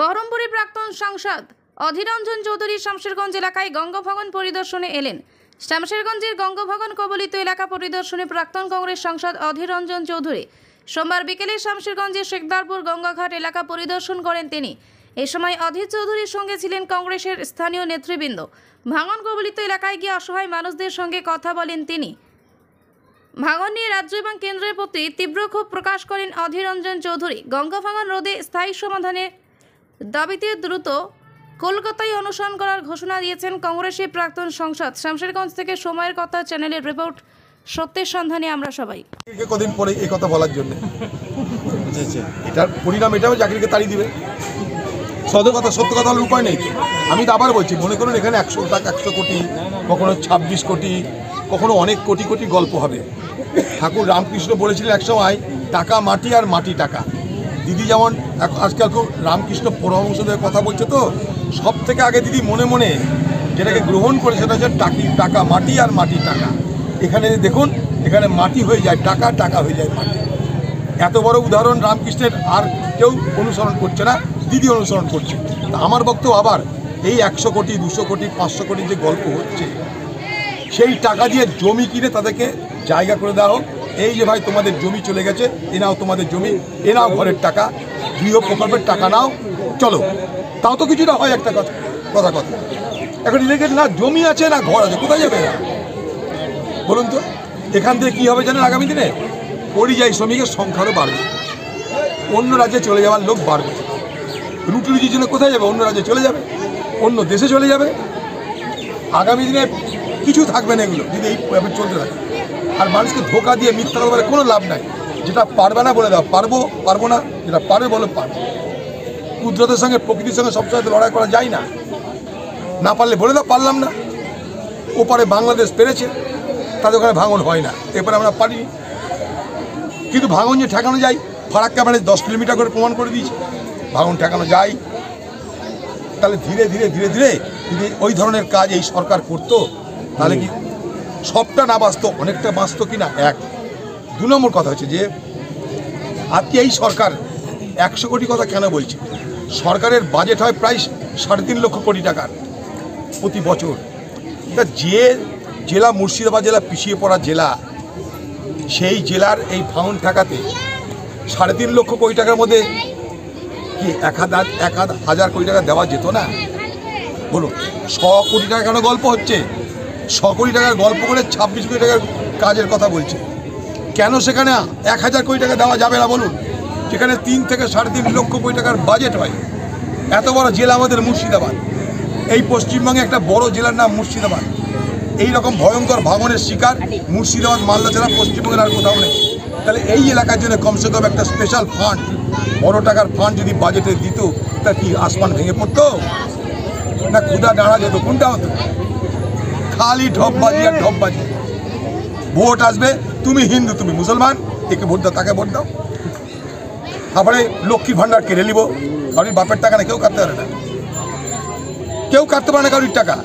বহরমপুরে প্রাক্তন সাংসদ অধীর রঞ্জন চৌধুরী শামশেরগঞ্জ এলাকায় গঙ্গাভবন পরিদর্শনে এলেন। শামশেরগঞ্জের গঙ্গাভবন কবলিত এলাকা পরিদর্শনে প্রাক্তন কংগ্রেস সাংসদ অধীর রঞ্জন চৌধুরী সোমবার বিকেলে শামশেরগঞ্জের শেখদারপুর গঙ্গাঘাট এলাকা পরিদর্শন করেন তিনি। এই সময় অধীর চৌধুরীর সঙ্গে ছিলেন কংগ্রেসের স্থানীয় নেতৃবৃন্দ। ভাঙন কবলিত এলাকায় গিয়ে অসহায় মানুষদের সঙ্গে কথা বলেন তিনি। ভাঙন নিয়ে রাজ্য এবং কেন্দ্রের প্রতি তীব্র ক্ষোভ প্রকাশ করেন অধীর রঞ্জন চৌধুরী। গঙ্গা ভাঙন রোধে স্থায়ী সমাধানের দাবিতে দ্রুত কলকাতায় অনুসরণ করার ঘোষণা দিয়েছেন কংগ্রেসের প্রাক্তন সাংসদ। শামশেরগঞ্জ থেকে সময়ের কথা চ্যানেলের রিপোর্ট, সত্যের সন্ধানে আমরা সবাই। কদিন পরে এই কথা বলার জন্য এটার পরিণাম এটাও চাকরিকে তাড়িয়ে দিবে। সত্য কথা হলে উপায় নেই। আমি তো আবার বলছি, মনে করুন এখানে 100 কোটি, কখনো 26 কোটি, কখনো অনেক কোটি কোটি গল্প হবে। ঠাকুর রামকৃষ্ণ বলেছিলেন একসময়, টাকা মাটি আর মাটি টাকা। দিদি যেমন আজকাল খুব রামকৃষ্ণ পরমহংসদের কথা বলছে, তো সব থেকে আগে দিদি মনে মনে যেটাকে গ্রহণ করে সেটা হচ্ছে টাকা মাটি আর মাটি টাকা। এখানে দেখুন, এখানে মাটি হয়ে যায় টাকা, টাকা হয়ে যায় মাটি। এত বড় উদাহরণ রামকৃষ্ণের আর কেউ অনুসরণ করছে না, দিদি অনুসরণ করছে। তা আমার বক্তব্য আবার এই 100 কোটি, 200 কোটি, 500 কোটি যে গল্প হচ্ছে, সেই টাকা দিয়ে জমি কিনে তাদেরকে জায়গা করে দেওয়া হোক। এই যে ভাই তোমাদের জমি চলে গেছে, এ নাও তোমাদের জমি, এ নাও ঘরের টাকা, গৃহ প্রকল্পের টাকা নাও, চলো। তাও তো কিছুটা হয় একটা কথা। এখন ইলেকটেড না জমি আছে না ঘর আছে, কোথায় যাবে বলুন তো? এখান থেকে কী হবে জানেন? আগামী দিনে পরিযায়ী শ্রমিকের সংখ্যারও বাড়বে, অন্য রাজ্যে চলে যাওয়ার লোক বাড়বে। রুটির জন্য কোথায় যাবে? অন্য রাজ্যে চলে যাবে, অন্য দেশে চলে যাবে। আগামী দিনে কিছু থাকবে না এগুলো যদি এইভাবে চলতে থাকে। আর মানুষকে ধোকা দিয়ে মিথ্যা বলে কোনো লাভ নাই। যেটা পারবে না বলে দাও পারবো না, যেটা পারবে বলে পারবো। কুদরতের সঙ্গে, প্রকৃতির সঙ্গে সবসময় তো লড়াই করা যায় না। না পারলে বলে দাও পারলাম না। ওপারে বাংলাদেশ পেরেছে, তাদের ওখানে ভাঙন হয় না, এরপরে আমরা পারিনি। কিন্তু ভাঙন যে ঠেকানো যায়, ফারাক্কা মানে 10 কিলোমিটার করে প্রমাণ করে দিয়েছে ভাঙন ঠেকানো যায়। তাহলে ধীরে ধীরে ধীরে ধীরে যদি ওই ধরনের কাজ এই সরকার করতো, তাহলে কি সবটা না বাঁচতো, অনেকটা বাঁচতো কিনা। 2 নম্বর কথা হচ্ছে যে আজকে এই সরকার 100 কোটি কথা কেন বলছে? সরকারের বাজেট হয় প্রায় 3.5 লক্ষ কোটি টাকার প্রতি বছর। তা যে জেলা, মুর্শিদাবাদ জেলা পিছিয়ে পড়া জেলা, সেই জেলার এই ভাঙন ঠেকাতে 3.5 লক্ষ কোটি টাকার মধ্যে কি 1,000 কোটি টাকা দেওয়া যেত না? বলুন, 100 কোটি টাকা কেন গল্প হচ্ছে? 100 কোটি টাকার গল্প করে 26 কোটি টাকার কাজের কথা বলছে। কেন সেখানে 1,000 কোটি টাকা দেওয়া যাবে না বলুন? যেখানে 3 থেকে 3.5 লক্ষ কোটি টাকার বাজেট হয়। এত বড় জেলা আমাদের মুর্শিদাবাদ, এই পশ্চিমবঙ্গে একটা বড় জেলার নাম মুর্শিদাবাদ। এই রকম ভয়ঙ্কর ভাঙনের শিকার মুর্শিদাবাদ, মালদা ছাড়া পশ্চিমবঙ্গের আর কোথাও নেই। তাহলে এই এলাকার জন্য কমসে কম একটা স্পেশাল ফান্ড, বড় টাকার ফান্ড যদি বাজেটে দিত, তা কি আসমান ভেঙে পড়তো না ক্ষুধা দাঁড়া যেত? কোনটা হতো? খালি ঢপবাজি আর ঢপবাজি। ভোট আসবে, তুমি হিন্দু, তুমি মুসলমান, একে ভোট দাও, তাকে ভোট দাও। তারপরে লক্ষ্মীর ভাণ্ডার কেড়ে নিব। কারোর বাপের টাকা না, কেউ কাটতে পারে না, কেউ কাটতে পারে না কারোর টাকা।